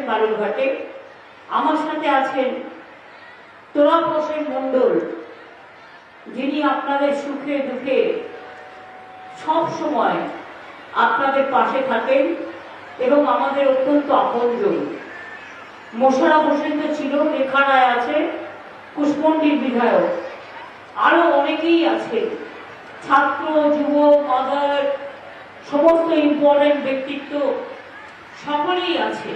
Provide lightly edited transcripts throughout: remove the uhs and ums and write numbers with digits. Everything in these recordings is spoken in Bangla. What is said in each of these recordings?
বালুরঘাটে। আমার সাথে আছেন তোরাব হোসেন মন্ডল, যিনি আপনাদের সুখে দুঃখে সব সময় আপনাদের পাশে থাকেন এবং আমাদের অত্যন্ত আপনজন। মোশাররফ হোসেন তো ছিল, রেখা রায় আছে, কুশমন্ডির বিধায়ক, আরো অনেকেই আছে, ছাত্র যুব মাদার সমস্ত ইম্পর্টেন্ট ব্যক্তিত্ব সকলেই আছে।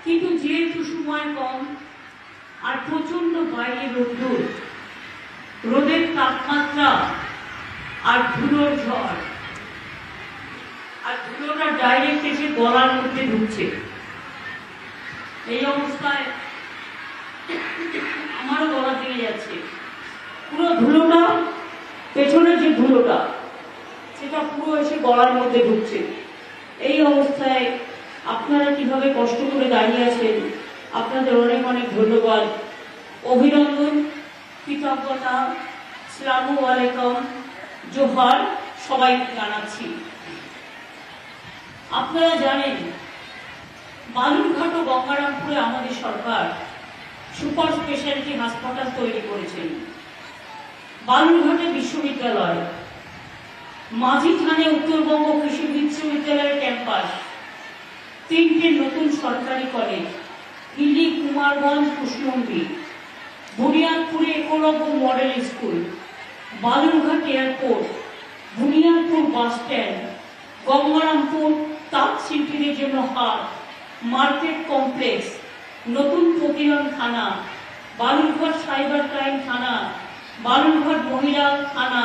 কিন্তু যেহেতু সময় কম আর প্রচন্ড বাইরে রোদ্দুর, রোদের তাপমাত্রা আর ধুলোর ঝড়, আর ধুলোটা ডাইরেক্ট এসে গলার মধ্যে ঢুকছে, এই অবস্থায় আমারও গলা দিয়ে যাচ্ছে। পুরো ধুলোটা, পেছনের যে ধুলোটা সেটা পুরো এসে গলার মধ্যে ঢুকছে। এই অবস্থায় আপনারা কিভাবে কষ্ট করে দাঁড়িয়ে আছেন, আপনাদের অনেক অনেক ধন্যবাদ, অভিনন্দন, কৃতজ্ঞতা, আসসালামু আলাইকুম, জোহার সবাইকে জানাচ্ছি। আপনারা জানেন বালুরঘাট ও গঙ্গারামপুরে আমাদের সরকার সুপার স্পেশালিটি হাসপাতাল তৈরি করেছেন। বালুরঘাটে বিশ্ববিদ্যালয়, মাঝিখানে উত্তরবঙ্গ কৃষি বিশ্ববিদ্যালয়ের ক্যাম্পাস, 3টে নতুন সরকারি কলেজ, হিলি, কুমারগঞ্জ, কুশমন্ডি, বুনিয়াদপুরে Eklavya model school, Balurghat airport, Buniadpur bus stand, Gangarampur তাঁত শিল্পীদের জন্য হাট, মার্কেট কমপ্লেক্স, নতুন প্রতিরণ থানা, বালুরঘাট সাইবার ক্রাইম থানা, বালুরঘাট মহিলা থানা,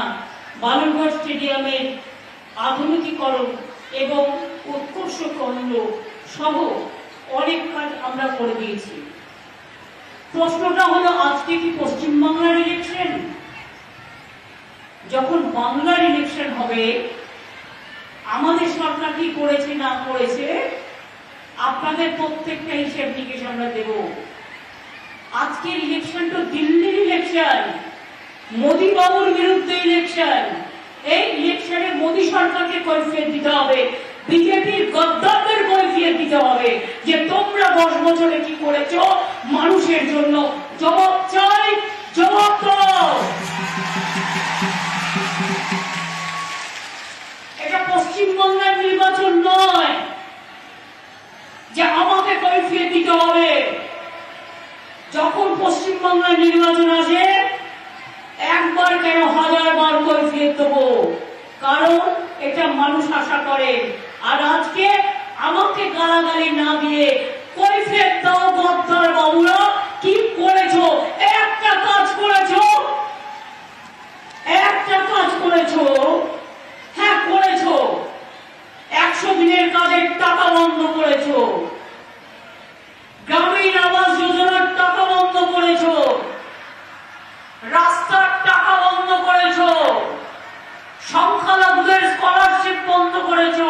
বালুরঘাট স্টেডিয়ামের আধুনিকীকরণ এবং উৎকর্ষ কেন্দ্র সহ অনেক কাজ আমরা করে দিয়েছি। প্রশ্নটা হলো, আজকে কি পশ্চিমবাংলার ইলেকশন? যখন বাংলার ইলেকশন হবে, আমাদের সরকার কি করেছে না করেছে আপনাদের প্রত্যেকটা হিসেব নিকেশ আমরা দেব। আজকের ইলেকশন তো দিল্লির ইলেকশন, মোদী বাবুর বিরুদ্ধে ইলেকশন। এই ইলেকশনে মোদী সরকারকে কৈফিয়ত দিতে হবে, বিজেপির গদ্দারদের কৈফিয়ত দিতে হবে যে তোমরা 10 বছরে কি করেছো মানুষের জন্য। জবাব চাই, জবাব দাও। এটা পশ্চিমবঙ্গের নির্বাচন নয় যে আমাকে কৈফিয়ত দিতে হবে। যখন পশ্চিমবঙ্গের নির্বাচন আসে, একবার কেন 1000 বার কৈফিয়ত দেবো, কারণ এটা মানুষ আশা করে। আর আজকে আমাকে গালাগালি না দিয়ে কৈফিয়ত দাও গদ্দার বাবুরা, কি করেছো? একটা কাজ করেছো, একটা কাজ করেছো, হ্যাঁ করেছো। 100 দিনের কাজের টাকা বন্ধ করেছো, গ্রামীণ আবাস যোজনার টাকা বন্ধ করেছো, রাস্তার টাকা বন্ধ করেছো, সংখ্যালঘুদের স্কলারশিপ বন্ধ করেছো,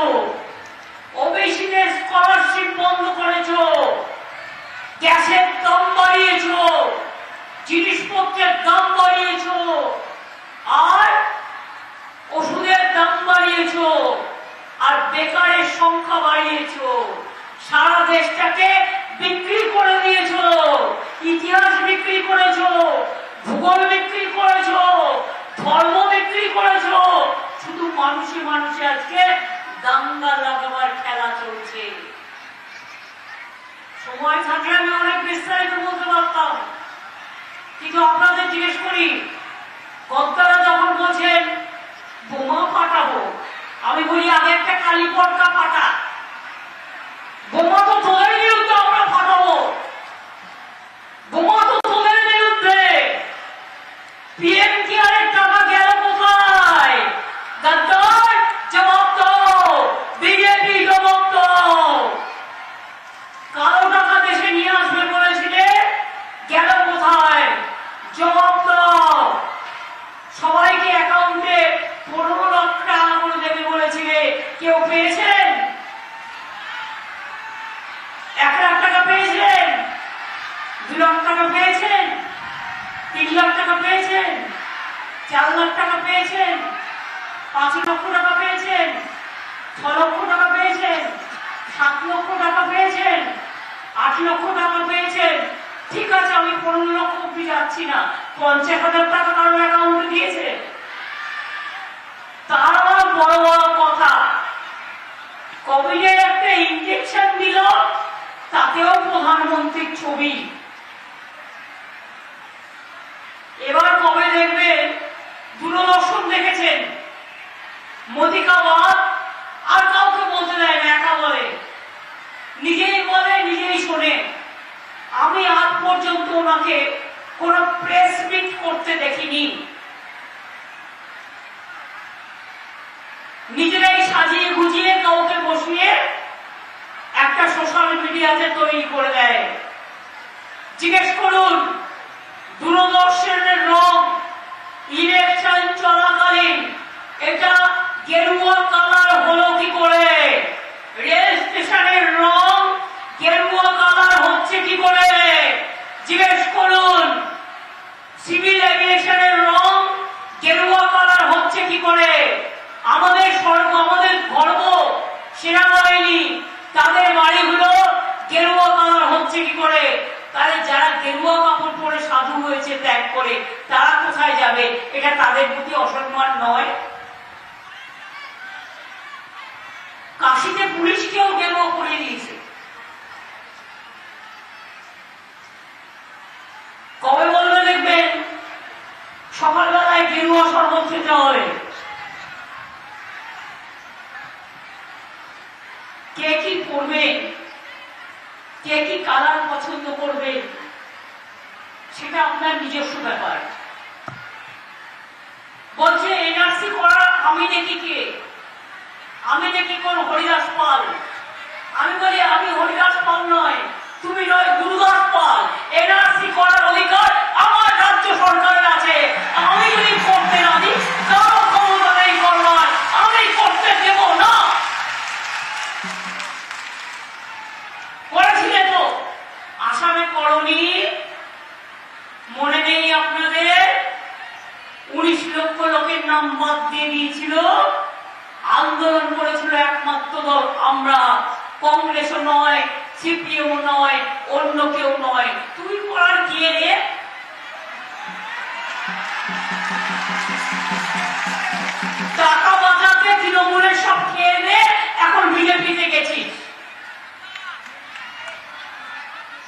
ওবিসিদের স্কলারশিপ বন্ধ করেছো, গ্যাসের দাম বাড়িয়েছো, জিনিসপত্রের দাম বাড়িয়েছো, আর ওষুধের দাম বাড়িয়েছো, আর বেকারের সংখ্যা বাড়িয়েছো। সারা দেশটাকে বিক্রি করে দিয়েছো, ইতিহাস বিক্রি করেছো, ভূগোল বিক্রি করেছো, ধর্ম বিক্রি করেছো। শুধু মানুষে মানুষে আজকে দাঙ্গা লাগাবার খেলা চলছে। সময় থাকলে আমি অনেক বিস্তারিত বলতে পারতাম, কিন্তু আপনাদের জিজ্ঞেস করি, গদ্দারা যখন বলছেন বোমা ফাটাবো, আমি বলি আগে একটা কালী পটকা ফাটা। বোমা তো তোদের বিরুদ্ধে আমরা ফাটাবো, বোমা তো তোদের বিরুদ্ধে। পিএম কেয়ারের টাকা গেল কোথায়? গদ্দার জবাব দাও, বিজেপি জবাব দাও। কালো টাকা দেশে নিয়ে আসবে বলেছিলে, গেল কোথায়? জবাব দাও। সবাইকে অ্যাকাউন্টে 15 লক্ষ টাকা করে দেবে বলেছিলে, কেউ পেয়েছেন? 1 লাখ টাকা পেয়েছেন? 2 লাখ টাকা পেয়েছেন? 3 লাখ টাকা পেয়েছেন? 4 লাখ টাকা পেয়েছেন? 5 লক্ষ টাকা পেয়েছেন? 6 লক্ষ টাকা পেয়েছেন? 7 লক্ষ টাকা পেয়েছেন? চাচ্ছি না, 50,000 টাকা কারো অ্যাকাউন্টে দিয়েছে। তার আবার বড় বড় কথা, কোভিডের একটা ইনজেকশন দিল, তাতেও প্রধানমন্ত্রীর ছবি। এবার কবে দেখবেন, দূরদর্শন দেখেছেন, মোদি কা বাত আর কাউকে বলতে দেয় না, একা বলে, নিজেই শোনে। আমি আজ পর্যন্ত ওনাকে কোন প্রেস মিট করতে দেখিনি। নিজেরাই সাজিয়ে গুজিয়ে কাউকে বসিয়ে একটা সোশ্যাল মিডিয়াতে তৈরি করে দেয়। জিজ্ঞেস করুন, দূরদর্শনের রং ইলেকশন চলাকালীন এটা গেরুয়া কালার হলো কি করে? রেল স্টেশনের রং গেরুয়া কালার হচ্ছে কি করে? জিজ্ঞেস করুন, সিভিল এভিয়েশনের রং গেরুয়া কালার হচ্ছে কি করে? আমাদের স্বর্গ, আমাদের গর্ব সেনাবাহিনী, তাদের বাড়িগুলো গেরুয়া কালার হচ্ছে কি করে? তাহলে যারা গেরুয়া কাপড় পরে সাধু হয়েছে ত্যাগ করে, তারা কোথায় যাবে? এটা তাদের প্রতি অসম্মান নয়? কাশিতে পুলিশকেও গেরুয়া পরিয়ে দিয়েছে। কবে বলবে দেখবেন সকালবেলায় গেরুয়া শরবত খেতে হবে? কে কি পড়বে, কে কি কালার পছন্দ করবে, সেটা আপনার নিজস্ব ব্যাপার। বলছে এনআরসি করা আমি দেখি কে? আমি দেখি কোন হরিদাস পাল। আমি বলি আমি হরিদাস পাল নয়, তুমি নয় গুরুদাস পাল। এনআরসি করার অধিকার আমার রাজ্য সরকারের আছে। আমি যদি করতে না দিই, কারো ক্ষমতা নেই করবার, আমি করতে দেব না। করেছিলে তো আসামে করনি? মনে নেই আপনাদের? 19 লক্ষ লোকের নাম বাদ দিয়ে দিয়েছিল। আন্দোলন করেছিল একমাত্র দল আমরা, কংগ্রেসও নয়, সিপিএম নয়, অন্য কেউ নয়। তুমি করার কি রে? টাকা বাঁচাতে তৃণমূলের সব খেয়ে নে, এখন বিজেপিতে গেছিস।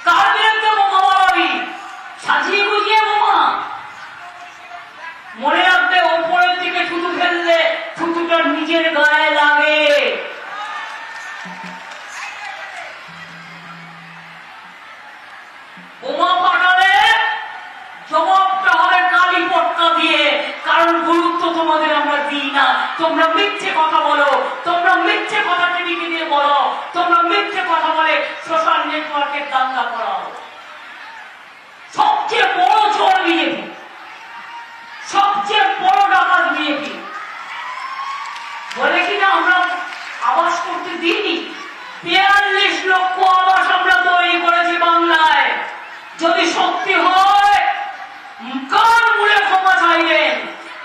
কার বিরুদ্ধে বোমা মারাবি? সাজিয়ে গুজিয়ে বোমা। মনে রাখবে, ওপরের দিকে থুতু ফেললে থুতুটা নিজের গায়ে লাগে। বোমা ফাটালে জবাবটা হবে কালি পটকা দিয়ে, কারণ গুরুত্ব তোমাদের আমরা দিই না। তোমরা মিথ্যে কথা বলো, তোমরা মিথ্যে কথা টিভিকে দিয়ে বলো, তোমরা মিথ্যে কথা বলে সোশ্যাল নেটওয়ার্কে দাঙ্গা করাও। সবচেয়ে বড় চোর বিজেপি, সবচেয়ে বড় ডাকাত বিজেপি। বলে কিনা আমরা আবাস করতে দিইনি? 42 লক্ষ আবাস আমরা তৈরি করেছি বাংলায়। যদি সত্যি হয় কার মূলে ক্ষমা চাইবেন,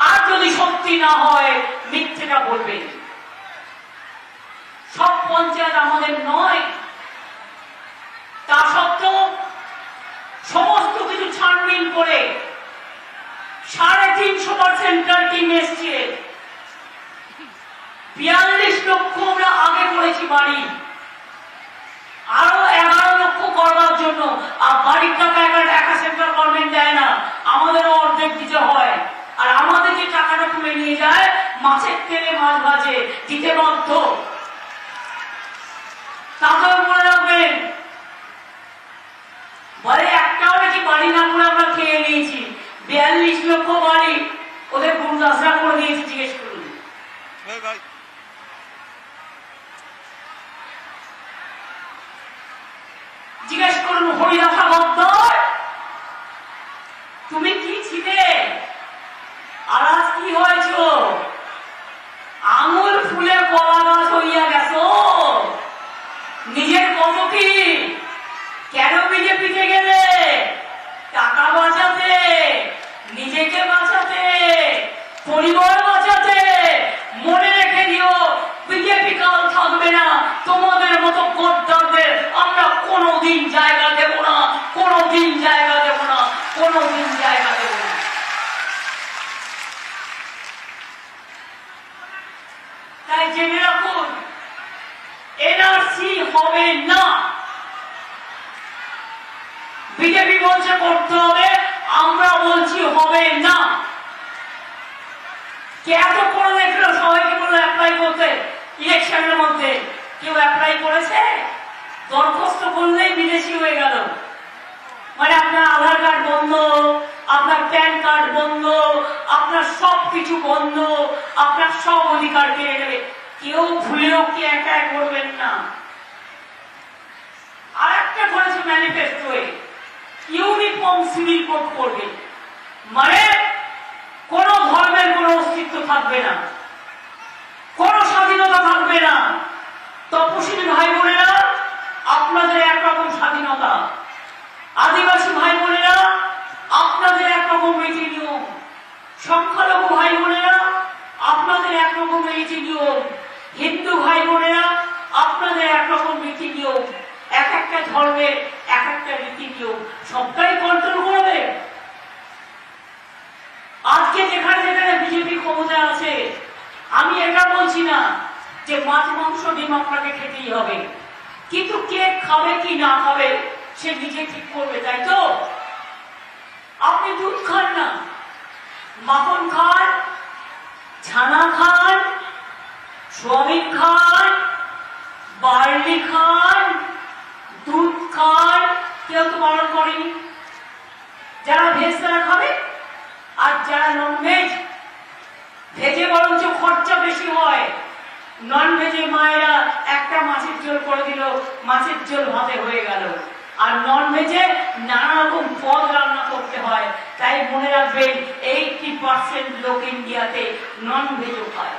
আর যদি সত্যি না হয় মিথ্যেটা বলবেন। সব পঞ্চায়েত আমাদের নয়, তা সত্ত্বেও সমস্ত কিছু ছাড়বিন করে 350% সেন্ট্রাল টিম এসছে। 42 লক্ষ আমরা আগে করেছি বাড়ি, আরো 11 লক্ষ করবার জন্য। আর বাড়ির টাকা একা সেন্ট্রাল গভর্নমেন্ট দেয় না, আমাদেরও অর্ধেক দিতে হয়। আর আমাদের যে টাকাটা তুলে নিয়ে যায়, মাছের তেলে মাছ ভাজে, দিতে বাধ্য। তাতেও মনে রাখবেন, বলে একটাও নাকি বাড়ি না করে আমরা খেয়ে নিয়েছি। 42 লক্ষ বাড়ি ওদের গুরুদাসরা করে দিয়েছে। জিজ্ঞেস করুন। জিজ্ঞেস করুন হরিদাসা বদ্দর, তুমি কি ছিলে? আর আজ কি হয়েছ? আঙুল ফুলে কলা গাছ হইয়া গেছো। নিজের কত কি? কেন বিজেপিতে গেলে? টাকা বাঁচাতে, নিজেকে বাঁচাতে, পরিবার বাঁচাতে। মনে রেখে দিও, বিজেপি কাল থাকবে না। তোমাদের মতো গদ্দারদের আমরা কোনোদিন জায়গা দেব না, কোনোদিন বলছে করতে হবে, আমরা বলছি হবে না। কে এত করে দেখলো, সবাইকে বললো অ্যাপ্লাই করতে, ইলেকশনের মধ্যে কেউ অ্যাপ্লাই করেছে? দরখাস্ত করলেই বিদেশি হয়ে গেল। মানে আপনার আধার কার্ড বন্ধ, আপনার প্যান কার্ড বন্ধ, আপনার সব কিছু বন্ধ, আপনার সব অধিকার কেড়ে নেবে। কেউ ভুলেও কি একা করবেন না। আর একটা করেছে ম্যানিফেস্টোয়ে, ইউনিফর্ম সিভিল কোড করবে, মানে কোন ধর্মের কোন অস্তিত্ব থাকবে না, কোন স্বাধীনতা থাকবে না। তপশিলি ভাই বোনেরা, আপনাদের একরকম স্বাধীনতা, আদিবাসী ভাই বোনেরা আপনাদের একরকম রীতি নিয়ম, সংখ্যালঘু ভাই বোনেরা আপনাদের একরকম রীতি নিয়ম, হিন্দু ভাই বোনেরা আপনাদের একরকম রীতি নিয়ম, এক একটা ধর্মের এক একটা রীতি নিয়ম, সবটাই কন্ট্রোল করবে। আজকে যেখানে যেখানে বিজেপি ক্ষমতা আছে, আমি এটা বলছি না যে মাছ মাংস ডিম আপনাকে খেতেই হবে, কিন্তু কে খাবে কি না খাবে সে নিজে ঠিক করবে, তাই তো? আপনি দুধ খান না, মাখন খান, ছানা খান, সোয়াবিন খান, বার্লি খান, দুধ খান, কেউ তো বারণ করেনি। যারা ভেজ তারা খাবে, আর যারা নন ভেজ, ভেজে বরঞ্চ খরচা বেশি হয়, নন ভেজে মায়েরা একটা মাছের ঝোল করে দিল, মাছের ঝোল ভাতে হয়ে গেল। আর নন ভেজে নানা রকম পদ রান্না করতে হয়। তাই মনে রাখবেন 80% লোক ইন্ডিয়াতে নন ভেজও খায়।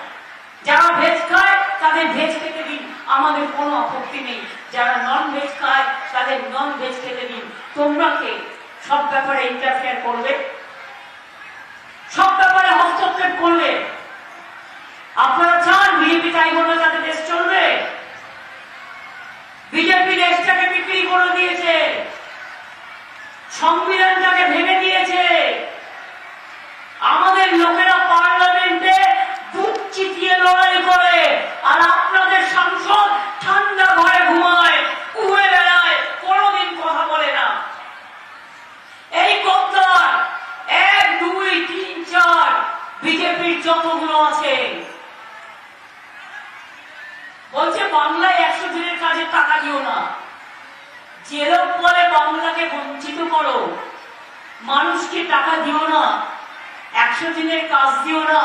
যারা ভেজ খায় তাদের ভেজ খেতে দিন, আমাদের কোনো আপত্তি নেই। যারা নন ভেজ খায় তাদের নন ভেজ খেতে দিন। তোমরা কে সব ব্যাপারে ইন্টারফেয়ার করবে, সব ব্যাপারে হস্তক্ষেপ করবে? আপনারা চান বিজেপি তাই বলবে যাতে দেশ চলবে? বিজেপি দেশটাকে বিক্রি করে দিয়েছে, সংবিধানটাকে ভেঙে দিয়েছে। আমাদের লোকেরা পার্লামেন্টে বুক চিতিয়ে লড়াই করে, আর আপনাদের সাংসদ ঠান্ডা ঘরে ঘুমায়, উড়ে বেড়ায়, কোনোদিন কথা বলে না। এই গদ্দার 1, 2, 3, 4 বিজেপির যতগুলো আছে বলছে বাংলায় 100 দিনের কাজে টাকা দিও না। যে লোক বলে বাংলাকে বঞ্চিত করো, মানুষকে টাকা দিও না, 100 দিনের কাজ দিও না,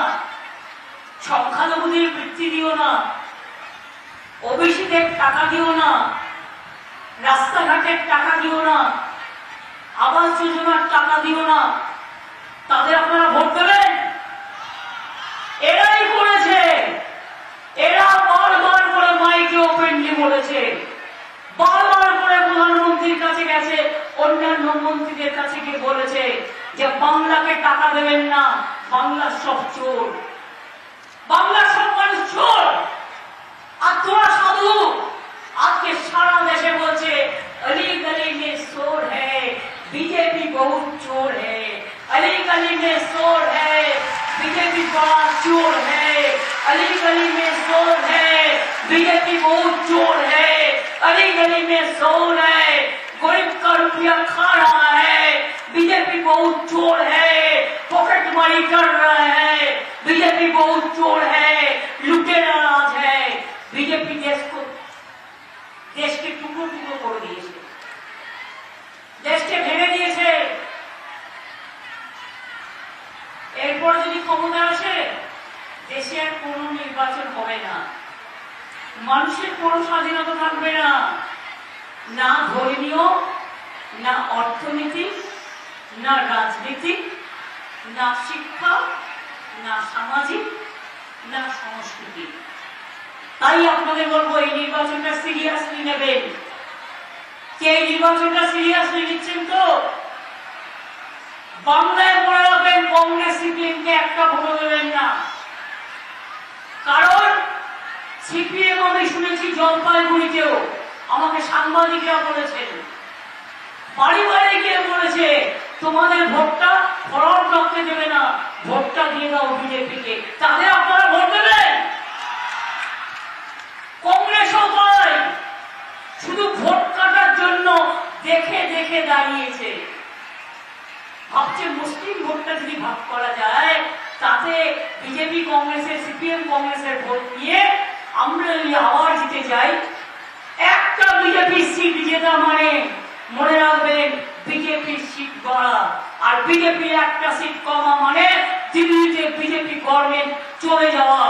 সংখ্যালঘুদের বৃত্তি দিও না, ওবিসিদের টাকা দিও না, রাস্তাঘাটের টাকা দিও না, আবাস যোজনার টাকা দিও না, তাদের আপনারা ভোট দেবেন? এরাই করেছে। এরা বারবার করে মাইকে ওপেনলি বলেছে, বারবার করে প্রধানমন্ত্রীর কাছে গেছে, অন্যান্য মন্ত্রীদের কাছে গিয়ে বলেছে যে বাংলাকে টাকা দেবেন না, বাংলার সব চোর, বাংলার সব মানুষ চোর। আর তোরা সাধু আজকে সারা দেশে বলছে अली गली में चोर है, बीजेपी बहुत चोर है, अली गली में चोर है, बीजेपी बड़ा चोर है, अली गली में चोर है, बीजेपी बहुत चोर है, अली गली में चोर है, गरीब का रुपया खा रहा है, बीजेपी बहुत चोर है, पॉकेट मारी कर रहा है, बीजेपी बहुत चोर है, लुटेरा राज है। बीजेपी देश के टुकड़ो टुकड़ो कर दिए, দেশকে ভেঙে দিয়েছে। এরপর যদি ক্ষমতা আসে, দেশে আর কোনো নির্বাচন হবে না, মানুষের কোনো স্বাধীনতা থাকবে না, না ধর্মীয়, না অর্থনীতি, না রাজনীতি, না শিক্ষা, না সামাজিক, না সংস্কৃতি। তাই আপনাদের বলবো এই নির্বাচনটা সিরিয়াসলি নেবেন। কে এই নির্বাচনটা সিরিয়াসলি নিচ্ছেন তো? বাংলায় মনে রাখবেন, কংগ্রেস সিপিএমকে একটা ভোট দেবেন না। কারণ সিপিএম আমি শুনেছি জলপাইগুড়িতেও আমাকে সাংবাদিকরা বলেছেন, বাড়ি বাড়ি গিয়ে বলেছে তোমাদের ভোটটা ফরওয়ার্ড ব্লককে দেবে না, ভোটটা দিয়ে দাও বিজেপিকে। তাদের আপনারা ভোট দেবেন? কংগ্রেসও তাই, শুধু ভোট কাটার জন্য দেখে দেখে দাঁড়িয়েছে। ভাবছে মুসলিম ভোটটা যদি ভাগ করা যায় তাতে বিজেপি কংগ্রেসের সিপিএম কংগ্রেসের ভোট নিয়ে আমরা যদি আবার জিতে যাই, একটা বিজেপি সিট জেতা মানে মনে রাখবেন বিজেপির সিট বাড়া, আর বিজেপির একটা সিট কমা মানে দিল্লিতে বিজেপি গভর্নমেন্ট চলে যাওয়া।